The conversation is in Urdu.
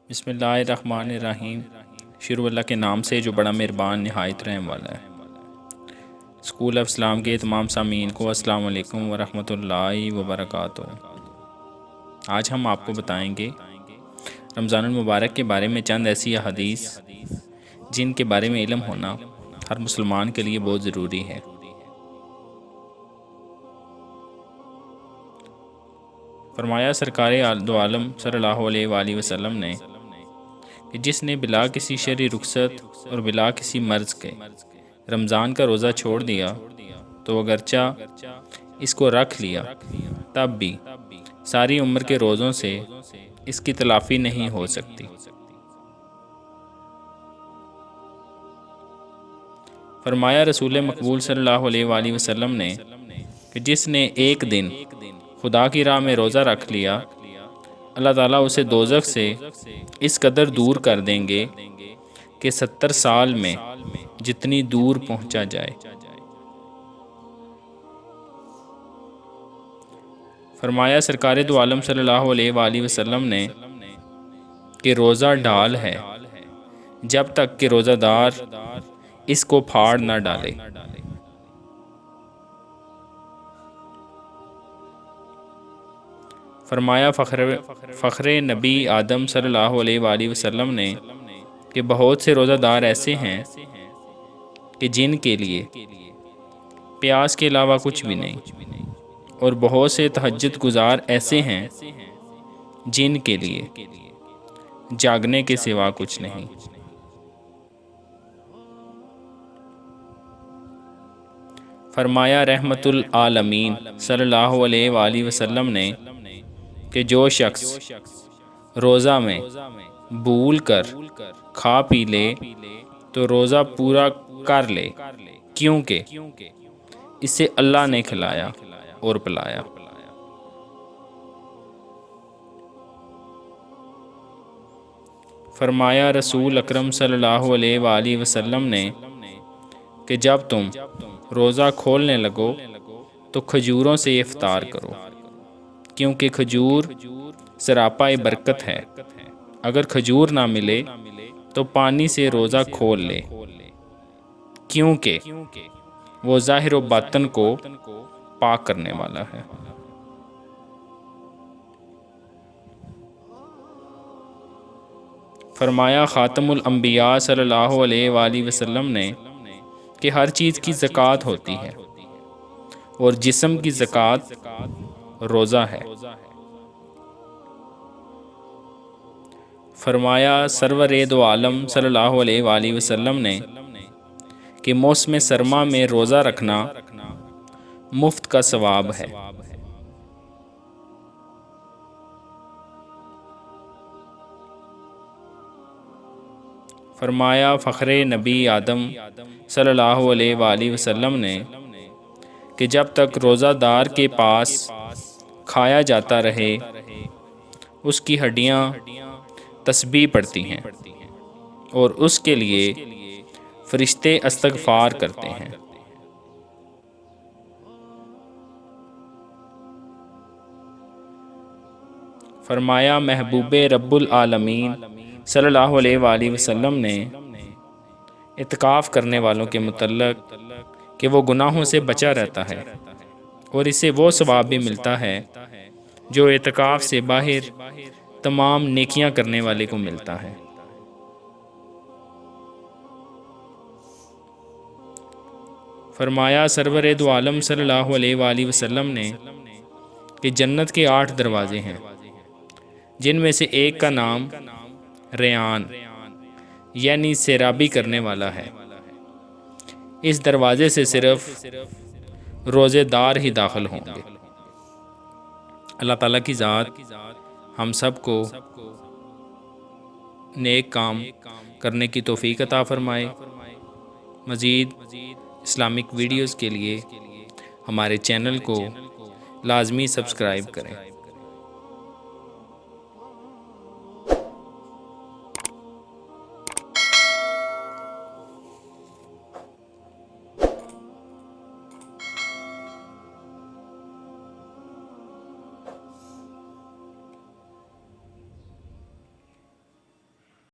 بسم اللہ الرحمن الرحیم۔ شروع اللہ کے نام سے جو بڑا مہربان نہایت رحم والا ہے۔ اسکول آف اسلام کے تمام سامعین کو السلام علیکم ورحمۃ اللہ وبرکاتہ۔ آج ہم آپ کو بتائیں گے رمضان المبارک کے بارے میں چند ایسی احادیث جن کے بارے میں علم ہونا ہر مسلمان کے لیے بہت ضروری ہے۔ فرمایا سرکار دو عالم صلی اللہ علیہ وآلہ وسلم نے کہ جس نے بلا کسی شرعی رخصت اور بلا کسی مرض کے رمضان کا روزہ چھوڑ دیا تو اگرچہ اس کو رکھ لیا تب بھی ساری عمر کے روزوں سے اس کی تلافی نہیں ہو سکتی۔ فرمایا رسول مقبول صلی اللہ علیہ وآلہ وسلم نے کہ جس نے ایک دن خدا کی راہ میں روزہ رکھ لیا اللہ تعالیٰ اسے دوزخ سے اس قدر دور کر دیں گے کہ 70 سال میں جتنی دور پہنچا جائے۔ فرمایا سرکار دو عالم صلی اللہ علیہ وآلہ وسلم نے کہ روزہ ڈال ہے جب تک کہ روزہ دار اس کو پھاڑ نہ ڈالے۔ فرمایا فخر نبی آدم صلی اللہ علیہ وآلہ وسلم نے کہ بہت سے روزہ دار ایسے ہیں کہ جن کے لیے پیاس کے علاوہ کچھ بھی نہیں، اور بہت سے تہجد گزار ایسے ہیں جن کے لیے جاگنے کے سوا کچھ نہیں۔ فرمایا رحمت العالمین صلی اللہ علیہ وآلہ وسلم نے کہ جو شخص روزہ میں بھول کر کھا پی لے تو روزہ پورا کر لے، کیونکہ اسے اللہ نے کھلایا اور پلایا۔ فرمایا رسول اکرم صلی اللہ علیہ وآلہ وسلم نے کہ جب تم روزہ کھولنے لگو تو کھجوروں سے افطار کرو، کیونکہ کھجور سراپا برکت ہے۔ اگر کھجور نہ ملے تو پانی سے روزہ کھول لے، کیونکہ وہ ظاہر و باطن کو پاک کرنے والا ہے۔ فرمایا خاتم الانبیاء صلی اللہ علیہ وآلہ وسلم نے کہ ہر چیز کی زکوٰۃ ہوتی ہے اور جسم کی زکوٰۃ روزہ ہے۔ فرمایا سرور دو عالم صلی اللہ علیہ وآلہ وسلم نے کہ موسم سرما میں روزہ رکھنا مفت کا ثواب ہے۔ فرمایا فخر نبی آدم صلی اللہ علیہ وآلہ وسلم نے کہ جب تک روزہ دار کے پاس کھایا جاتا رہے اس کی ہڈیاں تسبیح پڑھتی ہیں اور اس کے لیے فرشتے استغفار کرتے ہیں۔ فرمایا محبوب رب العالمین صلی اللہ علیہ وآلہ وسلم نے اعتکاف کرنے والوں کے متعلق کہ وہ گناہوں سے بچا رہتا ہے اور اسے وہ ثواب بھی ملتا ہے جو اعتکاف سے باہر تمام نیکیاں کرنے والے کو ملتا ہے۔ فرمایا سرور دو عالم صلی اللہ علیہ وآلہ وسلم نے کہ جنت کے 8 دروازے ہیں جن میں سے ایک کا نام ریان یعنی سیرابی کرنے والا ہے۔ اس دروازے سے صرف روزے دار ہی داخل ہوں گے۔ اللہ تعالیٰ کی ذات ہم سب کو نیک کام کرنے کی توفیق عطا فرمائے۔ مزید اسلامک ویڈیوز کے لیے ہمارے چینل کو لازمی سبسکرائب کریں۔